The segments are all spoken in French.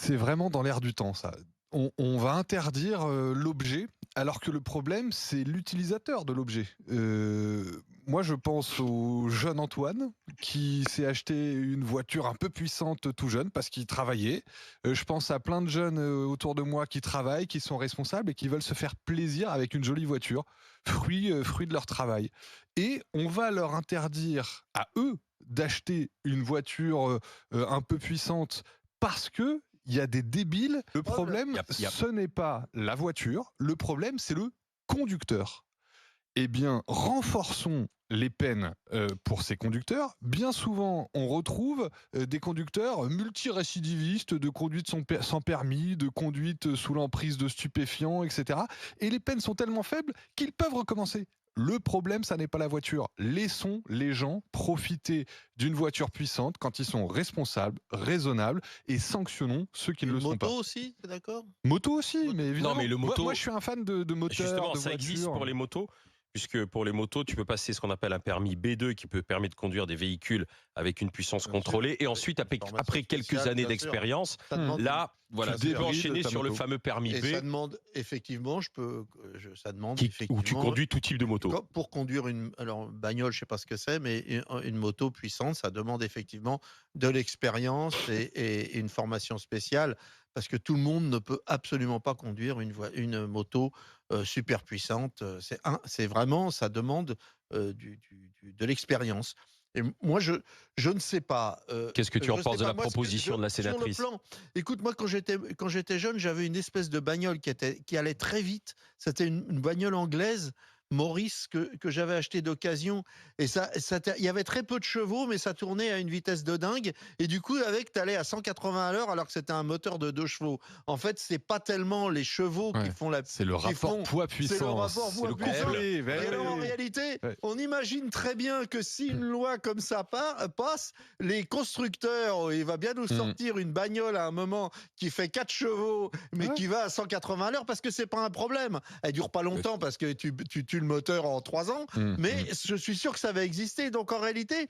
C'est vraiment dans l'air du temps, ça. On va interdire l'objet, alors que le problème, c'est l'utilisateur de l'objet. Moi, je pense au jeune Antoine qui s'est acheté une voiture un peu puissante tout jeune parce qu'il travaillait. Je pense à plein de jeunes autour de moi qui travaillent, qui sont responsables et qui veulent se faire plaisir avec une jolie voiture, fruit de leur travail. Et on va leur interdire à eux d'acheter une voiture un peu puissante parce que il y a des débiles. Le problème, ce n'est pas la voiture, le problème, c'est le conducteur. Eh bien, renforçons les peines pour ces conducteurs. Bien souvent, on retrouve des conducteurs multirécidivistes de conduite sans permis, de conduite sous l'emprise de stupéfiants, etc. Et les peines sont tellement faibles qu'ils peuvent recommencer. Le problème, ça n'est pas la voiture. Laissons les gens profiter d'une voiture puissante quand ils sont responsables, raisonnables, et sanctionnons ceux qui ne le sont pas. Moto aussi, t'es d'accord? Moto aussi, mais évidemment. Non, mais le moto, moi, je suis un fan de moteur, justement, de ça existe voiture. pour les motos, puisque pour les motos, tu peux passer ce qu'on appelle un permis B2 qui peut permettre de conduire des véhicules avec une puissance contrôlée. Et ensuite, après quelques années d'expérience, là, voilà, tu peux enchaîner sur le fameux permis Et B. ça demande effectivement, ça demande Où tu conduis tout type de moto. Pour conduire alors bagnole, je sais pas ce que c'est, mais une moto puissante, ça demande effectivement de l'expérience et une formation spéciale, parce que tout le monde ne peut absolument pas conduire une moto super puissante. C'est vraiment, ça demande de l'expérience. Et moi, je ne sais pas. Qu'est-ce que tu en penses de la proposition de la sénatrice? Sur le plan, écoute, moi, quand j'étais jeune, j'avais une espèce de bagnole qui allait très vite. C'était une bagnole anglaise, Maurice, que j'avais acheté d'occasion. Et il y avait très peu de chevaux, mais ça tournait à une vitesse de dingue. Et du coup, tu allais à 180 à l'heure, alors que c'était un moteur de 2 chevaux. En fait, c'est pas tellement les chevaux qui font la... C'est le rapport poids-puissance. C'est le rapport poids-puissance. Et alors, en réalité, on imagine très bien que si une loi comme ça passe, les constructeurs, il va bien nous sortir une bagnole à un moment qui fait 4 chevaux, mais qui va à 180 à l'heure, parce que c'est pas un problème. Elle dure pas longtemps parce que tu tues le moteur en 3 ans, mais je suis sûr que ça va exister. Donc en réalité,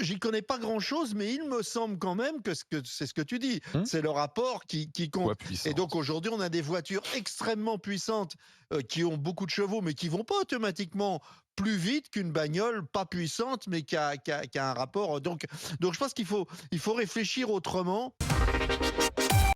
j'y connais pas grand-chose, mais il me semble quand même que c'est ce que tu dis. C'est le rapport qui compte. Et donc aujourd'hui, on a des voitures extrêmement puissantes qui ont beaucoup de chevaux, mais qui vont pas automatiquement plus vite qu'une bagnole pas puissante, mais qui a un rapport. Donc je pense qu'il faut réfléchir autrement.